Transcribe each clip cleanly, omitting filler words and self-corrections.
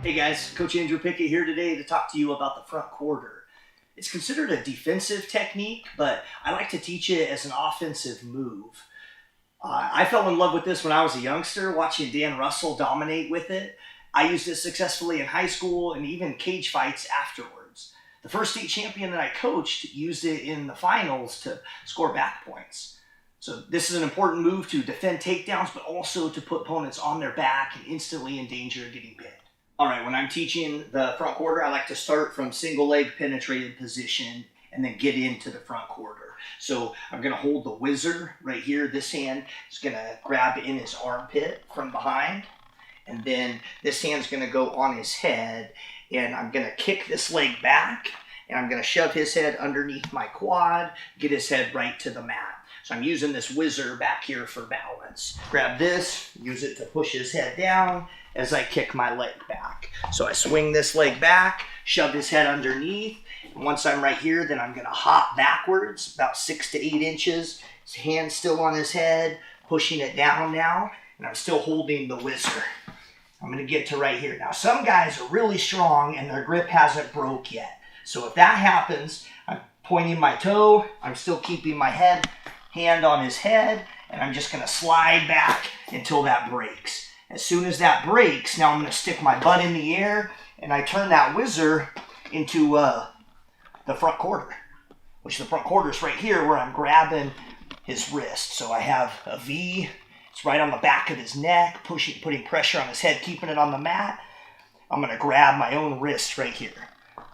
Hey guys, Coach Andrew Pickett here today to talk to you about the front quarter. It's considered a defensive technique, but I like to teach it as an offensive move. I fell in love with this when I was a youngster, watching Dan Russell dominate with it. I used it successfully in high school and even cage fights afterwards. The first state champion that I coached used it in the finals to score back points. So this is an important move to defend takedowns, but also to put opponents on their back and instantly in danger of getting pinned. All right, when I'm teaching the front quarter, I like to start from single leg penetrated position and then get into the front quarter. So I'm gonna hold the whizzer right here. This hand is gonna grab in his armpit from behind. And then this hand's gonna go on his head. And I'm gonna kick this leg back. And I'm gonna shove his head underneath my quad, get his head right to the mat. So I'm using this whizzer back here for balance. Grab this, use it to push his head down as I kick my leg back. So I swing this leg back, shove his head underneath. And once I'm right here, then I'm gonna hop backwards about 6 to 8 inches. His hand's still on his head, pushing it down now, and I'm still holding the whizzer. I'm gonna get to right here. Now, some guys are really strong and their grip hasn't broke yet. So if that happens, I'm pointing my toe, I'm still keeping my hand on his head, and I'm just gonna slide back until that breaks. As soon as that breaks, now I'm gonna stick my butt in the air, and I turn that whizzer into the front quarter, which the front quarter is right here where I'm grabbing his wrist. So I have a V, it's right on the back of his neck, putting pressure on his head, keeping it on the mat. I'm gonna grab my own wrist right here.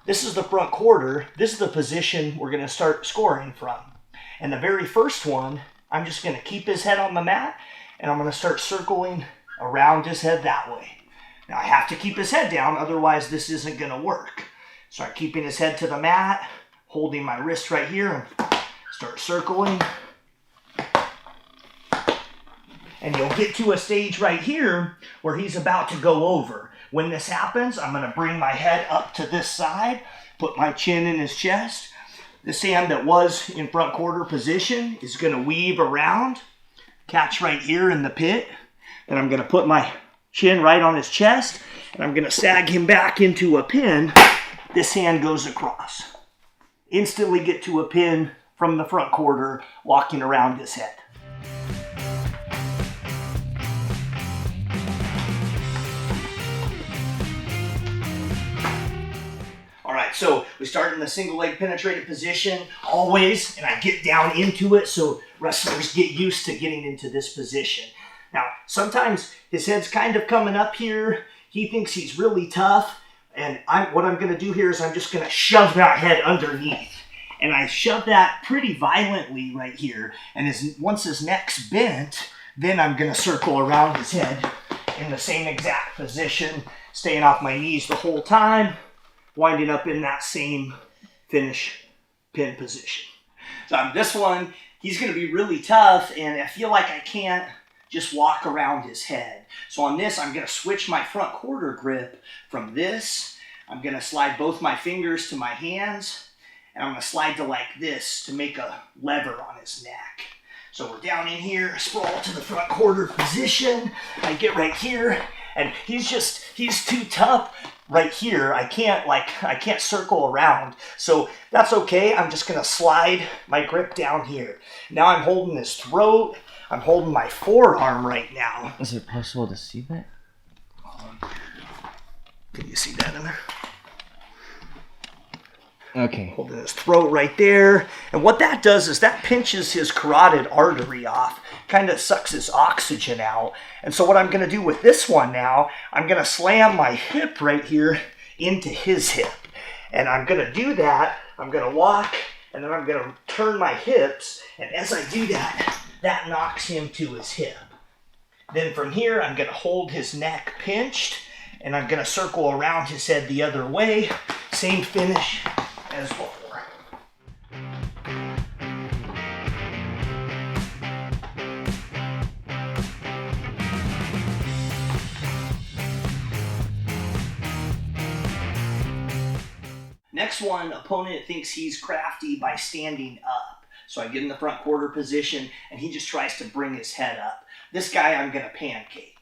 This is the front quarter. This is the position we're gonna start scoring from. And the very first one, I'm just gonna keep his head on the mat, and I'm gonna start circling around his head that way. Now I have to keep his head down, otherwise this isn't gonna work. So I'm keeping his head to the mat, holding my wrist right here, and start circling. And you'll get to a stage right here where he's about to go over. When this happens, I'm gonna bring my head up to this side, put my chin in his chest. This hand that was in front quarter position is gonna weave around, catch right here in the pit. And I'm gonna put my chin right on his chest, and I'm gonna sag him back into a pin. This hand goes across. Instantly get to a pin from the front quarter, walking around his head. All right, so we start in the single leg penetrated position always, and I get down into it so wrestlers get used to getting into this position. Now, sometimes his head's kind of coming up here. He thinks he's really tough. And what I'm going to do here is I'm just going to shove that head underneath. And I shove that pretty violently right here. And once his neck's bent, then I'm going to circle around his head in the same exact position, staying off my knees the whole time, winding up in that same finish pin position. So on this one, he's going to be really tough, and I feel like I can't just walk around his head. So on this, I'm gonna switch my front quarter grip from this. I'm gonna slide both my fingers to my hands, and I'm gonna slide to like this to make a lever on his neck. So we're down in here, sprawl to the front quarter position. I get right here, and he's too tough right here. I can't circle around. So that's okay, I'm just gonna slide my grip down here. Now I'm holding his throat. I'm holding my forearm right now. Is it possible to see that? Can you see that in there? Okay. Holding his throat right there. And what that does is that pinches his carotid artery off, kind of sucks his oxygen out. And so what I'm going to do with this one now, I'm going to slam my hip right here into his hip. And I'm going to do that. I'm going to walk, and then I'm going to turn my hips. And as I do that, that knocks him to his hip. Then from here, I'm going to hold his neck pinched, and I'm going to circle around his head the other way. Same finish as before. Next one, opponent thinks he's crafty by standing up. So I get in the front quarter position, and he just tries to bring his head up. This guy I'm going to pancake.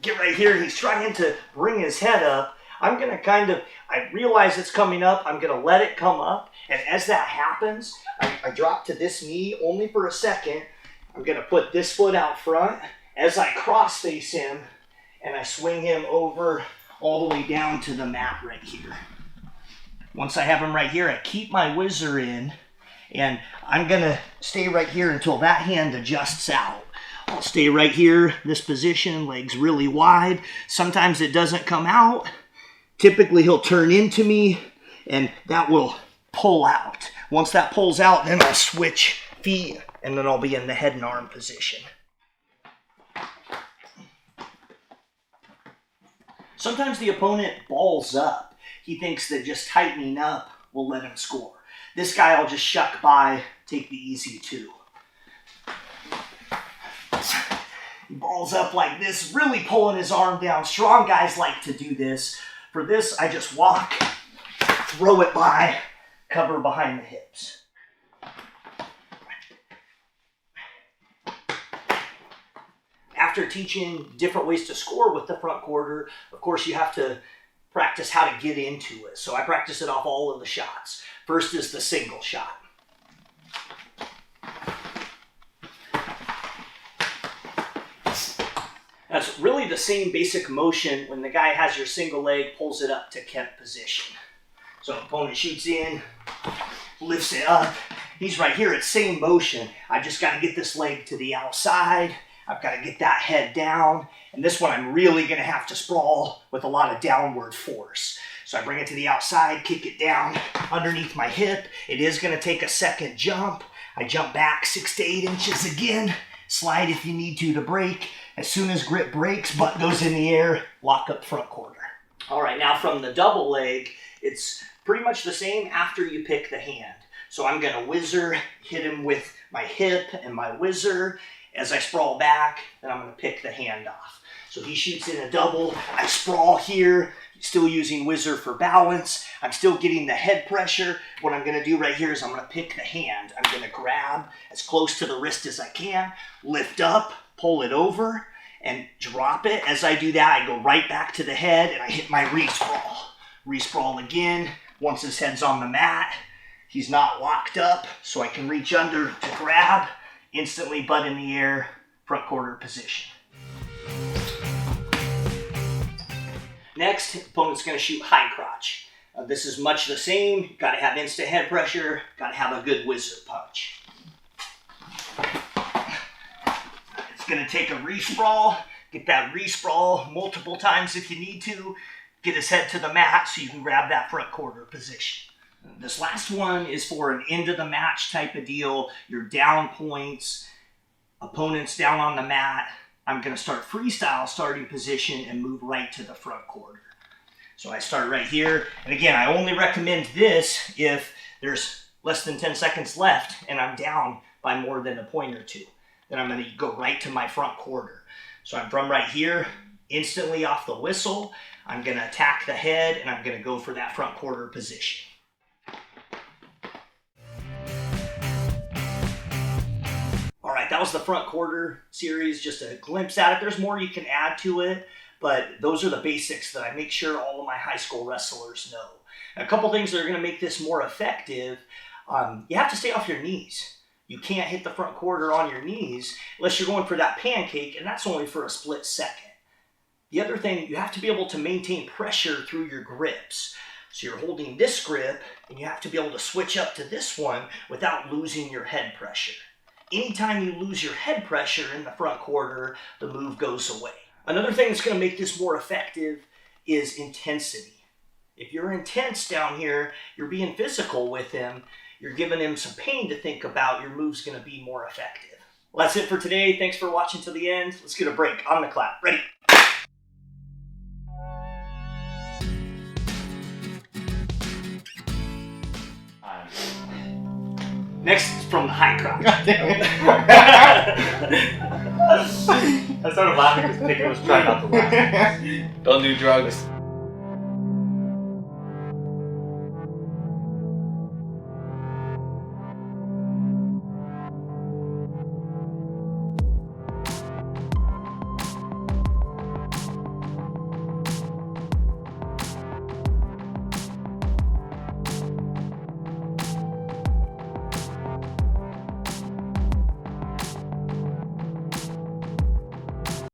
get right here. He's trying to bring his head up. I'm going to I realize it's coming up. I'm going to let it come up. And as that happens, I drop to this knee only for a second. I'm going to put this foot out front as I cross face him, and I swing him over all the way down to the mat right here. Once I have him right here, I keep my whizzer in, and I'm going to stay right here until that hand adjusts out. I'll stay right here, this position, legs really wide. Sometimes it doesn't come out. Typically he'll turn into me, and that will pull out. Once that pulls out, then I'll switch feet, and then I'll be in the head and arm position. Sometimes the opponent balls up. He thinks that just tightening up will let him score. This guy will just shuck by, take the easy two. He balls up like this, really pulling his arm down. Strong guys like to do this. For this, I just walk, throw it by, cover behind the hips. After teaching different ways to score with the front quarter, of course you have to practice how to get into it. So I practice it off all of the shots. First is the single shot. That's really the same basic motion when the guy has your single leg, pulls it up to Kemp position. So opponent shoots in, lifts it up. He's right here, it's same motion. I just got to get this leg to the outside. I've got to get that head down. And this one I'm really going to have to sprawl with a lot of downward force. So I bring it to the outside, kick it down underneath my hip. It is going to take a second jump. I jump back 6 to 8 inches again. Slide if you need to break. As soon as grip breaks, butt goes in the air, lock up front quarter. All right, now from the double leg, it's pretty much the same after you pick the hand. So I'm going to whizzer, hit him with my hip and my whizzer. As I sprawl back, then I'm going to pick the hand off. So he shoots in a double. I sprawl here, still using whizzer for balance. I'm still getting the head pressure. What I'm going to do right here is I'm going to pick the hand. I'm going to grab as close to the wrist as I can, lift up, pull it over, and drop it. As I do that, I go right back to the head, and I hit my re-sprawl. Re-sprawl again. Once his head's on the mat, he's not locked up, so I can reach under to grab. Instantly butt in the air, front quarter position. Next, opponent's going to shoot high crotch. This is much the same. Got to have instant head pressure. Got to have a good whizzer punch. It's going to take a re-sprawl. Get that re-sprawl multiple times if you need to. Get his head to the mat so you can grab that front quarter position. This last one is for an end of the match type of deal. You're down points, opponent's down on the mat. I'm going to start freestyle starting position and move right to the front quarter. So I start right here. And again, I only recommend this if there's less than 10 seconds left and I'm down by more than a point or two. Then I'm going to go right to my front quarter. So I'm from right here, instantly off the whistle. I'm going to attack the head and I'm going to go for that front quarter position. All right, that was the front quarter series, just a glimpse at it. There's more you can add to it, but those are the basics that I make sure all of my high school wrestlers know. A couple things that are going to make this more effective, you have to stay off your knees. You can't hit the front quarter on your knees unless you're going for that pancake, and that's only for a split second. The other thing, you have to be able to maintain pressure through your grips. So you're holding this grip, and you have to be able to switch up to this one without losing your head pressure. Anytime you lose your head pressure in the front quarter, the move goes away. Another thing that's going to make this more effective is intensity. If you're intense down here, you're being physical with him, you're giving him some pain to think about, your move's going to be more effective. Well, that's it for today. Thanks for watching till the end. Let's get a break. On the clap. Ready? Next is from the high crotch. I started laughing because Pickett was trying not to laugh. Don't do drugs.